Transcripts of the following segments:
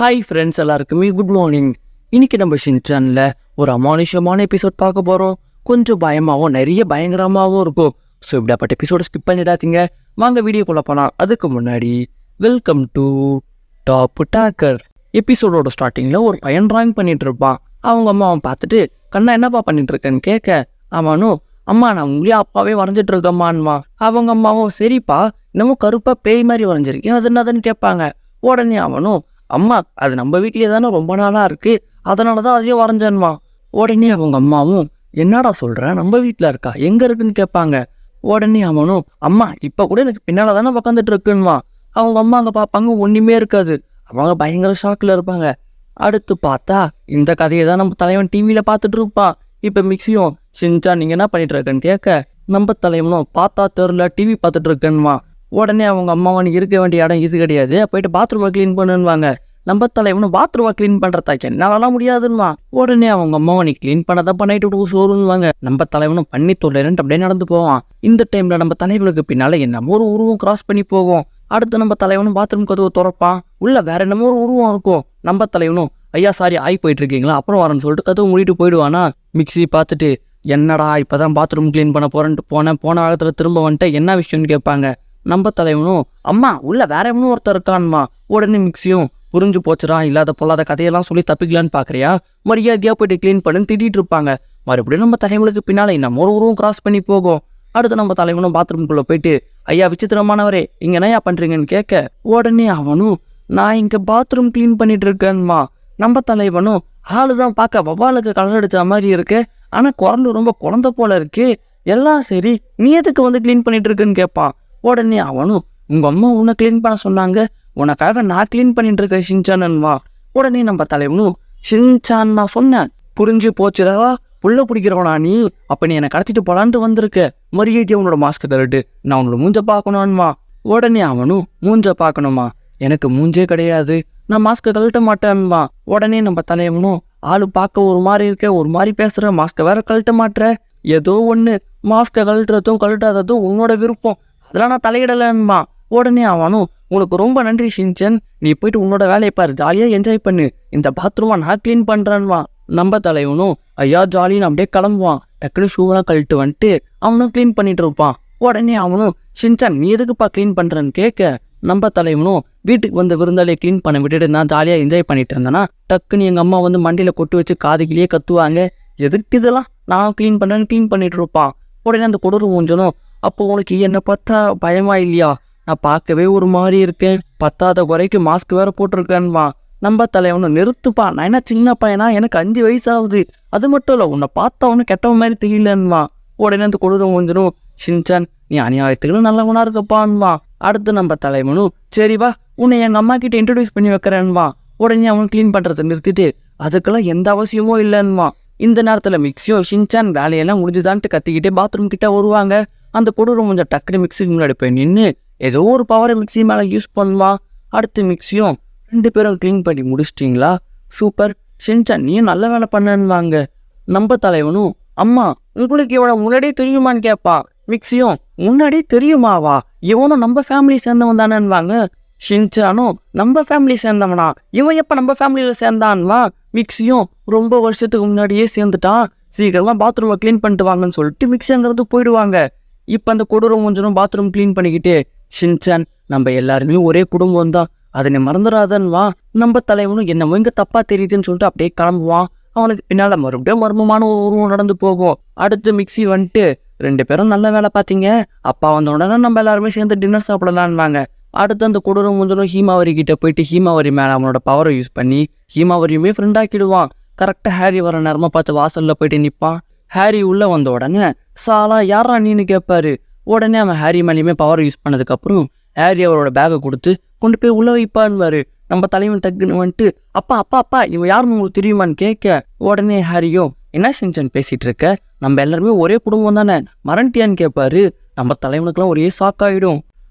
Hi friends, எல்லாருக்குமே good morning. இன்னைக்கு நம்ம ஷின்சானில் ஒரு அமானுஷமான எபிசோட் பார்க்க போகிறோம். கொஞ்சம் பயமாகவும் நிறைய பயங்கரமாகவும் இருக்கும். ஸோ இப்படிப்பட்ட எபிசோட ஸ்கிப் பண்ணிடாதீங்க. வாங்க வீடியோக்குள்ளே போகலாம். அதுக்கு முன்னாடி வெல்கம் டு டாப் டாக்கர். எபிசோடோட ஸ்டார்டிங்கில் ஒரு பையன் ட்ராயிங் பண்ணிட்டு இருப்பான். அவங்க அம்மா அவன் பார்த்துட்டு, கண்ணா என்னப்பா பண்ணிட்டு இருக்கேன்னு கேட்க, அவனும் அம்மா நான் உங்களே அப்பாவே வரைஞ்சிட்டு இருக்கம்மான்மா. அவங்க அம்மாவும் சரிப்பா இன்னமும் கருப்பாக பேய் மாதிரி வரைஞ்சிருக்கேன், அது என்னதுன்னு கேட்பாங்க. உடனே அவனும் அம்மா அது நம்ம வீட்லேயே தானே ரொம்ப நாளாக இருக்குது, அதனால தான் அதையும் வரைஞ்சேன்மா. உடனே அவங்க அம்மாவும் என்னடா சொல்கிறேன், நம்ம வீட்டில் இருக்கா, எங்கே இருக்குன்னு கேட்பாங்க. உடனே அவனும் அம்மா இப்போ கூட எனக்கு பின்னால் தானே உக்காந்துட்டு இருக்குன்னுமா. அவங்க அம்மா அங்கே பார்ப்பாங்க, ஒன்றுமே இருக்காது. அவங்க பயங்கர ஷாக்கில் இருப்பாங்க. அடுத்து பார்த்தா இந்த கதையை தான் நம்ம தலைவன் டிவியில் பார்த்துட்டு இருப்பான். இப்போ மிக்சியும் ஷின்சான் நீங்கள் என்ன பண்ணிட்டு இருக்கேன்னு கேட்க, நம்ம தலைவனும் பார்த்தா தெரில டிவி பார்த்துட்டு இருக்கேன்மா. உடனே அவங்க அம்மாவனுக்கு இருக்க வேண்டிய இடம் இது கிடையாது, போயிட்டு பாத்ரூமை க்ளீன் பண்ணுவாங்க. நம்ம தலைவனும் பாத்ரூமை க்ளீன் பண்ணுறதாச்சு என்னாலாம் முடியாதுன்னுவா. உடனே அவங்க அம்மாவை க்ளீன் பண்ணதான் பண்ணிட்டு சோறுவாங்க. நம்ம தலைவனும் பண்ணி தொல்லைன்ட்டு அப்படியே நடந்து போவான். இந்த டைமில் நம்ம தலைவனுக்கு பின்னால் என்னமோ ஒரு உருவம் கிராஸ் பண்ணி போகும். அடுத்து நம்ம தலைவனும் பாத்ரூம் கதவு திறப்பான். உள்ள வேற என்னமோ ஒரு உருவம் இருக்கும். நம்ம தலைவனும் ஐயா சாரி ஆகி போயிட்டு இருக்கீங்களா, அப்புறம் வரேன்னு சொல்லிட்டு கதவு மூடிட்டு போயிடுவானா. மிக்சி பார்த்துட்டு என்னடா இப்போதான் பாத்ரூம் க்ளீன் பண்ண போறேன்ட்டு போன வாரத்தில் திரும்ப வந்துட்டு என்ன விஷயம்னு கேட்பாங்க. நம்ம தலைவனும் அம்மா உள்ள வேற எவனும் ஒருத்தர் இருக்கான்மா. உடனே மிக்சியும் புரிஞ்சு போச்சுடா, இல்லாத பொல்லாத கதையெல்லாம் சொல்லி தப்பிக்கலான்னு பார்க்குறியா, மரியாதையாக போயிட்டு க்ளீன் பண்ணுன்னு திட்டிகிட்டு இருப்பாங்க. மறுபடியும் நம்ம தலைவனுக்கு பின்னால் இன்னும் ஒரு உருவம் கிராஸ் பண்ணி போகும். அடுத்து நம்ம தலைவனும் பாத்ரூம்குள்ளே போயிட்டு ஐயா விசித்திரமானவரே இங்கே என்னையா பண்ணுறீங்கன்னு கேட்க, உடனே அவனும் நான் இங்கே பாத்ரூம் க்ளீன் பண்ணிட்டு இருக்கேன்மா. நம்ம தலைவனும் ஆளு தான் பார்க்க வவ்வாலுக்கு கலர் அடித்த மாதிரி இருக்கு, ஆனால் குரல் ரொம்ப குழந்தை போல இருக்கு, எல்லாம் சரி நீ எதுக்கு வந்து க்ளீன் பண்ணிட்டு இருக்குன்னு கேட்பான். உடனே அவனும் உங்கள் அம்மா உன்னை க்ளீன் பண்ண சொன்னாங்க, உனக்காக நான் க்ளீன் பண்ணிட்டு இருக்கேன் ஷின்சான்வா. உடனே நம்ம தலைவனும் ஷின்சான் நான் சொன்னேன் புரிஞ்சு போச்சுடா, புள்ள பிடிக்கிறவனா நீ, அப்போ நீ என்னை கடத்திட்டு போலான்ட்டு வந்திருக்க, மரியாதையை உன்னோட மாஸ்க்கு தரட்டு, நான் உன்னோட மூஞ்ச பார்க்கணும்மா. உடனே அவனும் மூஞ்ச பார்க்கணுமா, எனக்கு மூஞ்சே கிடையாது, நான் மாஸ்க்கை கழட்ட மாட்டேன்மா. உடனே நம்ம தலைவனும் ஆளு பார்க்க ஒரு மாதிரி இருக்க, ஒரு மாதிரி பேசுகிற, மாஸ்க்கை வேற கழட்ட மாட்டுற, ஏதோ ஒன்று மாஸ்க்கை கழட்டுறதும் கழட்டாததும் உன்னோட விருப்பம், அதெல்லாம் நான் தலையிடலன்மா. உடனே அவனும் உனக்கு ரொம்ப நன்றி ஷின்சான், நீ போயிட்டு உன்னோட வேலையை பாரு, ஜாலியாக என்ஜாய் பண்ணு, இந்த பாத்ரூமை நான் க்ளீன் பண்ணுறேன்வா. நம்ம தலைவனும் ஐயா ஜாலின்னு அப்படியே கிளம்புவான். டக்குனு ஷூவெல்லாம் கழட்டு வந்துட்டு அவனும் க்ளீன் பண்ணிட்டு இருப்பான். உடனே அவனும் ஷின்சான் நீ எதுக்குப்பா க்ளீன் பண்ணுறேன்னு கேட்க, நம்ம தலைவனும் வீட்டுக்கு வந்து விருந்தாளியை க்ளீன் பண்ண விட்டுட்டு நான் ஜாலியாக என்ஜாய் பண்ணிட்டு இருந்தேன்னா டக்குன்னு எங்கள் அம்மா வந்து மண்டியில் கொட்டு வச்சு காதுகிலேயே கத்துவாங்க, எதுக்கு இதெல்லாம் நான் க்ளீன் பண்ணுறேன்னு க்ளீன் பண்ணிட்டு இருப்பான். உடனே அந்த கொடூர மூஞ்சனும் அப்போ உனக்கு என்னை பார்த்தா பயமா இல்லையா, நான் பார்க்கவே ஒரு மாதிரி இருக்கேன், பத்தாத குறைக்கு மாஸ்க் வேற போட்டிருக்கேன்வா. நம்ம தலைவனும் நிறுத்துப்பா, நான் என்ன சின்ன பையனா, எனக்கு 5 வயசு ஆகுது, அது மட்டும் இல்லை உன்னை பார்த்தா ஒன்று கெட்டவன் மாதிரி தெரியலன்வா. உடனே அந்த கொடூர மூஞ்சனும் ஷின்சான் நீ அநியாயத்துக்கு நல்லவனா இருக்கப்பான்வா. அடுத்து நம்ம தலைவனும் சரிவா உன்னை எங்கள் அம்மா கிட்ட இன்ட்ரடியூஸ் பண்ணி வைக்கிறேன்வா. உடனே அவன் க்ளீன் பண்ணுறதை நிறுத்திட்டு அதுக்கெல்லாம் எந்த அவசியமும் இல்லைன்வா. இந்த நேரத்தில் மிக்சியும் ஷின்சான் வேலையெல்லாம் முடிஞ்சுதான்ட்டு கத்திக்கிட்டே பாத்ரூம் கிட்ட வருவாங்க. அந்த கொடூர மூஞ்ச டக்குனு மிக்சிக்கு முன்னாடி போய் நின்று ஏதோ ஒரு பவரை மிக்சி மேலே யூஸ் பண்ணுவான். அடுத்து மிக்சியும் 2 பேரும் க்ளீன் பண்ணி முடிச்சிட்டிங்களா, சூப்பர் ஷின்சான் நீயும் நல்ல வேலை பண்ணுவாங்க. நம்ம தலைவனும் அம்மா உங்களுக்கு இவனை முன்னாடியே தெரியுமான்னு கேட்பா. மிக்சியும் முன்னாடியே தெரியுமாவா, இவனும் நம்ம ஃபேமிலி சேர்ந்தவன் தானேன்வாங்க. ஷின்சானும் நம்ம ஃபேமிலி சேர்ந்தவனா, இவன் எப்போ நம்ம ஃபேமிலியில் சேர்ந்தான்வா. மிக்சியும் ரொம்ப வருஷத்துக்கு முன்னாடியே சேர்ந்துட்டான், சீக்கிரமாக பாத்ரூமை க்ளீன் பண்ணிட்டு வாங்கன்னு சொல்லிட்டு மிக்சி அங்கிறது போயிடுவாங்க. இப்போ அந்த கொடூர மூஞ்சனும் பாத்ரூம் க்ளீன் பண்ணிக்கிட்டு ஷின்சான் நம்ம எல்லாருமே ஒரே குடும்பம் தான், அதனை மறந்துடாதன்வா. நம்ம தலைவனும் என்னமோ இங்கே தப்பாக தெரியுதுன்னு சொல்லிட்டு அப்படியே கிளம்புவான். அவனுக்கு பின்னால் மறுபடியும் மர்மமான ஒரு உருவம் நடந்து போகும். அடுத்து மிக்சி வந்துட்டு 2 பேரும் நல்ல வேலை பார்த்தீங்க, அப்பா வந்த உடனே நம்ம எல்லாருமே சேர்ந்து டின்னர் சாப்பிடலான்வாங்க. அடுத்து அந்த கொடூர மூஞ்சனும் ஹீமாவரி கிட்ட போயிட்டு ஹீமாவரி மேலே அவனோட பவரை யூஸ் பண்ணி ஹீமாவரியுமே ஃப்ரெண்ட் ஆக்கிடுவான். கரெக்டாக ஹாரி வர நேரமாக பார்த்து வாசலில் போயிட்டு நிற்பான். ஹாரி உள்ளே வந்த உடனே சாலா யாரா நீன்னு கேட்பாரு. உடனே அவன் ஹாரி மேலேயுமே பவர் யூஸ் பண்ணதுக்கப்புறம் ஹாரி அவரோட பேக்கை கொடுத்து கொண்டு போய் உள்ளே வைப்பான்வாரு. நம்ம தலைவன் டக்குன்னு வந்துட்டு அப்பா அப்பா அப்பா இவன் யாருன்னு உங்களுக்கு தெரியுமான்னு கேட்க, உடனே ஹாரியும் என்ன ஷின்சான் பேசிகிட்டு இருக்க, நம்ம எல்லாருமே ஒரே குடும்பம் தானே மறண்டியான்னு கேட்பாரு. நம்ம தலைவனுக்குலாம் ஒரே ஷாக்காகிடும்.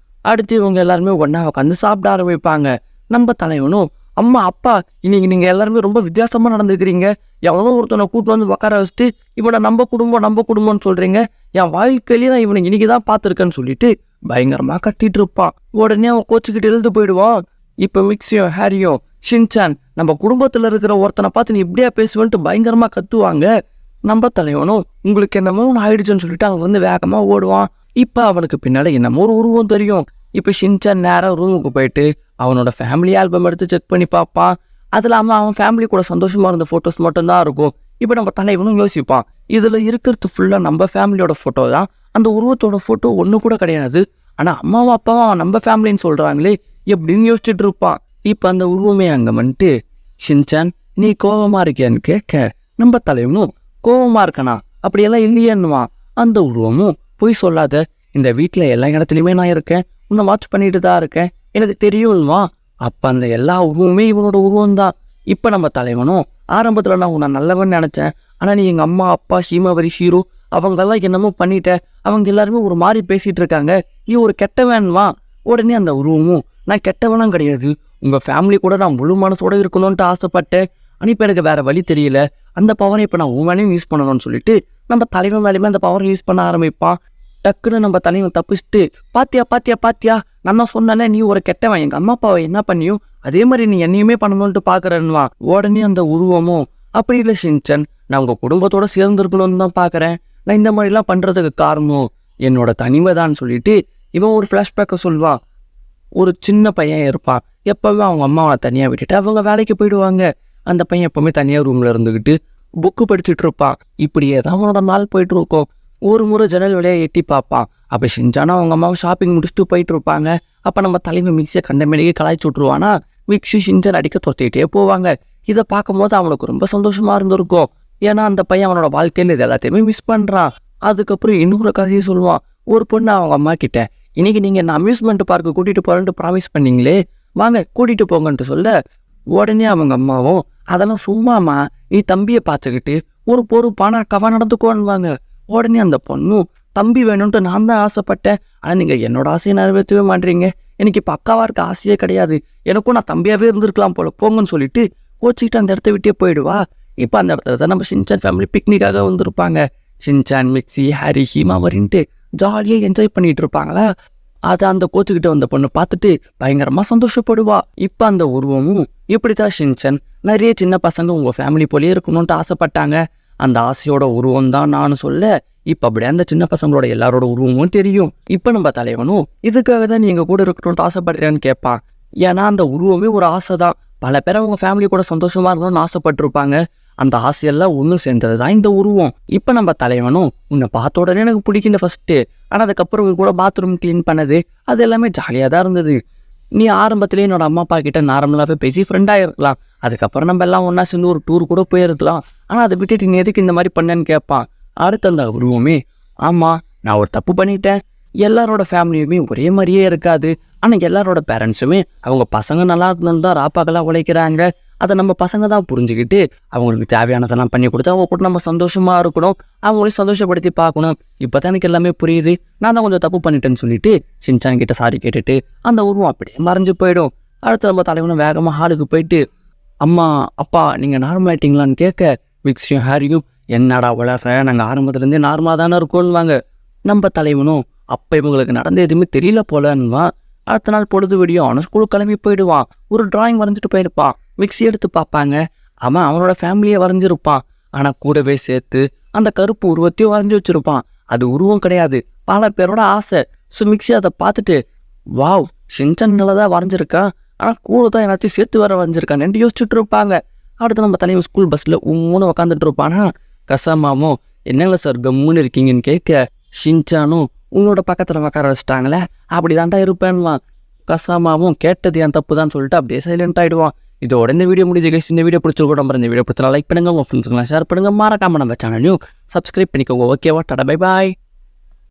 அடுத்து இவங்க எல்லாருமே ஒன்றா உட்காந்து சாப்பிட ஆரம்பிப்பாங்க. நம்ம தலைவனும் அம்மா அப்பா இன்னைக்கு நீங்கள் எல்லாருமே ரொம்ப வித்தியாசமாக நடந்துக்கிறீங்க, எவனோ ஒருத்தனை கூட்டு வந்து உட்கார வச்சுட்டு இவனை நம்ம குடும்பம்னு சொல்கிறீங்க, என் வாழ்க்கையிலேயே நான் இவனை இன்னைக்கு தான் பார்த்துருக்கேன்னு சொல்லிட்டு பயங்கரமாக கத்திட்டு இருப்பான். உடனே அவன் கோச்சுக்கிட்டு எழுந்து போயிடுவான். இப்போ மிக்சியும் ஹாரியும் ஷின்சான் நம்ம குடும்பத்தில் இருக்கிற ஒருத்தனை பார்த்து நீ இப்படியா பேசுவேன்ட்டு பயங்கரமாக கத்துவாங்க. நம்ம தலைவனும் உங்களுக்கு என்னமோ ஒன்று ஆயிடுச்சுன்னு சொல்லிட்டு அவங்க வந்து வேகமாக ஓடுவான். இப்போ அவனுக்கு பின்னால் என்னமோ ஒரு உருவம் தெரியும். இப்போ ஷின்சான் நேராக ரூமுக்கு போயிட்டு அவனோட ஃபேமிலி ஆல்பம் எடுத்து செக் பண்ணி பார்ப்பான். அது இல்லாமல் அவன் ஃபேமிலி கூட சந்தோஷமாக இருந்த ஃபோட்டோஸ் மட்டும்தான் இருக்கும். இப்போ நம்ம தலைவனும் யோசிப்பான், இதில் இருக்கிறது ஃபுல்லாக நம்ம ஃபேமிலியோட ஃபோட்டோ தான், அந்த உருவத்தோட ஃபோட்டோ ஒன்று கூட கிடையாது. ஆனால் அம்மாவும் அப்பாவும் நம்ம ஃபேமிலின்னு சொல்கிறாங்களே எப்படின்னு யோசிச்சுட்டு இருப்பான். இப்போ அந்த உருவமே அங்கே வந்துட்டு, ஷின்சான் நீ கோபமாக இருக்கியான்னு கேட்க நம்ம தலைவனும் கோபமாக இருக்கனா அப்படியெல்லாம் இல்லையேன்னுவான். அந்த உருவமும் போய் சொல்லாத, இந்த வீட்டில் எல்லா இடத்துலையுமே நான் இருக்கேன், உன்னை வாட்ச் பண்ணிட்டு தான் இருக்கேன், எனக்கு தெரியும்வா. அப்போ அந்த எல்லா உருவமே இவனோட உருவம் தான். இப்போ நம்ம தலைவனும் ஆரம்பத்தில் நான் உன்னை நல்லவன் நினச்சேன், ஆனால் நீ எங்கள் அம்மா அப்பா ஹீமாவரி ஹீரோ அவங்களெல்லாம் என்னமோ பண்ணிட்ட, அவங்க எல்லாருமே ஒரு மாதிரி பேசிகிட்டு இருக்காங்க, நீ ஒரு கெட்டவன்வா. உடனே அந்த உருவமும் நான் கெட்டவனும் கிடையாது, உங்கள் ஃபேமிலி கூட நான் முழு மனசோடு இருக்கணும்ன்ட்டு ஆசைப்பட்டேன், ஆனால் இப்போ எனக்கு வேறு வழி தெரியல, அந்த பவரை இப்போ நான் உன் மேலேயும் யூஸ் பண்ணணும்னு சொல்லிட்டு நம்ம தலைவன் மேலேயுமே அந்த பவரை யூஸ் பண்ண ஆரம்பிப்பான். டக்குன்னு நம்ம தலைவன் தப்பிச்சுட்டு, பாத்தியா பாத்தியா பாத்தியா நான் தான் சொன்னேனே நீ ஒரு கெட்டவன், எங்கள் அம்மா அப்பாவை என்ன பண்ணியோ அதே மாதிரி நீ என்னையுமே பண்ணணும்ட்டு பார்க்குறேன்வா. உடனே அந்த உருவமும் அப்படி இல்லை ஷின்சான், நான் உங்கள் குடும்பத்தோடு சேர்ந்துருக்கணும்னு தான் பார்க்குறேன், நான் இந்த மாதிரிலாம் பண்ணுறதுக்கு காரணம் என்னோட தனிமை தான் சொல்லிட்டு இவன் ஒரு ஃப்ளாஷ்பேக்கை சொல்வான். ஒரு சின்ன பையன் இருப்பான், எப்போவுமே அவங்க அம்மாவை தனியாக விட்டுட்டு அவங்க வேலைக்கு போயிடுவாங்க. அந்த பையன் எப்போவுமே தனியாக ரூமில் இருந்துக்கிட்டு புக்கு படிச்சுட்டு இருப்பான். இப்படியே தான் அவனோட நாள் போயிட்டு இருக்கும். ஒரு முறை ஜன்னல் வழியாக எட்டி பார்ப்பான். அப்போ ஷின்சானா அவங்க அம்மாவை ஷாப்பிங் முடிச்சுட்டு போயிட்டு இருப்பாங்க. அப்போ நம்ம தலைமை மிக்சியை கண்டமேலேயே கலாய்ச்சி விட்ருவானா. மிக்சி ஷின்சான் அடிக்க தொத்திக்கிட்டே போவாங்க. இதை பார்க்கும்போது அவனுக்கு ரொம்ப சந்தோஷமாக இருந்திருக்கும். ஏன்னா அந்த பையன் அவனோட வாழ்க்கையில் இது எல்லாத்தையுமே மிஸ் பண்ணுறான். அதுக்கப்புறம் இன்னொரு கதையை சொல்லுவான். ஒரு பொண்ணு அவங்க அம்மா கிட்ட, இன்னைக்கு நீங்கள் என்ன அம்யூஸ்மெண்ட் பார்க்கு கூட்டிகிட்டு போகிறேன்ட்டு ப்ராமிஸ் பண்ணீங்களே, வாங்க கூட்டிகிட்டு போங்கன்ட்டு சொல்ல, உடனே அவங்க அம்மாவும் அதெல்லாம் சும்மாமா, நீ தம்பியை பார்த்துக்கிட்டு ஒரு பொறுப்பான அக்காவாக நடந்துக்கோன்னுவாங்க. உடனே அந்த பொண்ணும், தம்பி வேணும்ன்ட்டு நான் தான் ஆசைப்பட்டேன், ஆனால் நீங்கள் என்னோட ஆசையை நிறைவேற்றவே மாட்டீங்க, எனக்கு இப்போ அக்காவாக இருக்க ஆசையே கிடையாது, எனக்கும் நான் தம்பியாகவே இருந்திருக்கலாம் போல போங்கன்னு சொல்லிட்டு கோச்சிக்கிட்டு அந்த இடத்த விட்டே போயிடுவா. இப்போ அந்த இடத்துல தான் நம்ம ஷின்சான் ஃபேமிலி பிக்னிக்காக வந்திருப்பாங்க. ஷின்சான், மிக்சி, ஹாரி, ஹீமாவரின்ட்டு ஜாலியாக என்ஜாய் பண்ணிகிட்டு இருப்பாங்களா. அதை அந்த கோச்சுக்கிட்ட வந்த பொண்ணு பார்த்துட்டு பயங்கரமாக சந்தோஷப்படுவா. இப்போ அந்த உருவமும் இப்படி தான் ஷின்சான், நிறைய சின்ன பசங்க உங்கள் ஃபேமிலி போலே இருக்கணும்ன்ட்டு ஆசைப்பட்டாங்க, அந்த ஆசையோட உருவம் தான் நான் சொல்ல, இப்போ அப்படியே அந்த சின்ன பசங்களோட எல்லாரோட உருவமும் தெரியும். இப்போ நம்ம தலைவனும் இதுக்காக தான் நீ எங்கள் கூட இருக்கணும்ட்டு ஆசைப்படுறேன்னு கேட்பான். ஏன்னா அந்த உருவமே ஒரு ஆசை தான். பல பேர் அவங்க ஃபேமிலி கூட சந்தோஷமாக இருக்கணும்னு ஆசைப்பட்டிருப்பாங்க. அந்த ஆசையெல்லாம் ஒன்று சேர்ந்தது தான் இந்த உருவம். இப்போ நம்ம தலைவனும், உன்னை பார்த்த உடனே எனக்கு பிடிக்கல ஃபஸ்ட்டு, ஆனால் அதுக்கப்புறம் உங்க கூட பாத்ரூம் க்ளீன் பண்ணது அது எல்லாமே ஜாலியாக தான் இருந்தது. நீ ஆரம்பத்திலே என்னோட அம்மா அப்பா கிட்ட நார்மலாகவே பேசி ஃப்ரெண்டாக இருக்கலாம், அதுக்கப்புறம் நம்ம எல்லாம் ஒன்றா சேர்ந்து ஒரு டூர் கூட போயிருக்கலாம், ஆனால் அதை விட்டுட்டு நீ எதுக்கு இந்த மாதிரி பண்ணேன்னு கேட்பான். அடுத்த அந்த உருவமே, ஆமாம் நான் ஒரு தப்பு பண்ணிட்டேன், எல்லாரோட ஃபேமிலியுமே ஒரே மாதிரியே இருக்காது, ஆனால் எல்லாரோட பேரண்ட்ஸுமே அவங்க பசங்க நல்லா இருக்கணும்னு தான் ராப்பாக்கெல்லாம் உழைக்கிறாங்க, அதை நம்ம பசங்க தான் புரிஞ்சுக்கிட்டு அவங்களுக்கு தேவையானதெல்லாம் பண்ணி கொடுத்து அவங்க கூட நம்ம சந்தோஷமாக இருக்கணும், அவங்களையும் சந்தோஷப்படுத்தி பார்க்கணும். இப்போ தான் எனக்கு எல்லாமே புரியுது, நான் தான் கொஞ்சம் தப்பு பண்ணிட்டேன்னு சொல்லிட்டு ஷின்சான் கிட்ட சாரி கேட்டுட்டு அந்த உருவம் அப்படியே மறைஞ்சு போயிடும். அடுத்து நம்ம தலைவனும் வேகமாக ஹாலுக்கு போயிட்டு, அம்மா அப்பா நீங்கள் நார்மல் ஆகிட்டீங்களான்னு கேட்க, மிக்ஸியும் ஹாரியும் என்னடா வளர்ற, நாங்கள் ஆரம்பத்துலேருந்தே நார்மலாக தானே இருக்கோன்னுவாங்க. நம்ம தலைவனும் அப்போ இவங்களுக்கு நடந்த எதுவுமே தெரியல போலன்னுவான். அடுத்த நாள் பொழுது விடியும், அவனை ஸ்கூலுக்கு கிளம்பி போயிடுவான். ஒரு டிராயிங் வரைஞ்சிட்டு போயிருப்பான். மிக்ஸி எடுத்து பார்ப்பாங்க, அவனோட ஃபேமிலியை வரைஞ்சிருப்பான், ஆனால் கூடவே சேர்த்து அந்த கருப்பு உருவத்தையும் வரைஞ்சி வச்சுருப்பான். அது உருவம் கிடையாது, பல பேரோட ஆசை. ஸோ மிக்ஸி அதை பார்த்துட்டு, வாவ் ஷின்சான் தான் வரைஞ்சிருக்கான், ஆனால் கூட தான் எல்லாத்தையும் சேர்த்து வர வரைஞ்சிருக்கான்னு யோசிச்சுட்டு இருப்பாங்க. அடுத்து நம்ம தலைவன் ஸ்கூல் பஸ்ஸில் உம்முன்னு உக்காந்துட்டு இருப்பானா. கசாமாவும் என்னங்களா சார் கம்முன்னு இருக்கீங்கன்னு கேட்க, ஷின்சானும் உன்னோட பக்கத்தில் உட்கார வச்சுட்டாங்களே அப்படி தான்டா இருப்பேன்வான். கசாமாவும் கேட்டது என் தப்பு தான் சொல்லிட்டு அப்படியே சைலண்ட் ஆகிடுவான். இதோட இந்த வீடியோ முடிஞ்சு கைஸ். இந்த வீடியோ பிடிச்சிருக்கோம். நம்ம இந்த வீடியோ பிடிச்சா லைக் பண்ணுங்கள், உங்கள் ஃப்ரெண்ட்ஸுங்களாம் ஷேர் பண்ணுங்கள், மறக்காமல் நம்ம சேனலையும் சப்ஸ்கிரைப் பண்ணிக்கோங்க. ஓகேவா, டாடா பை பாய்.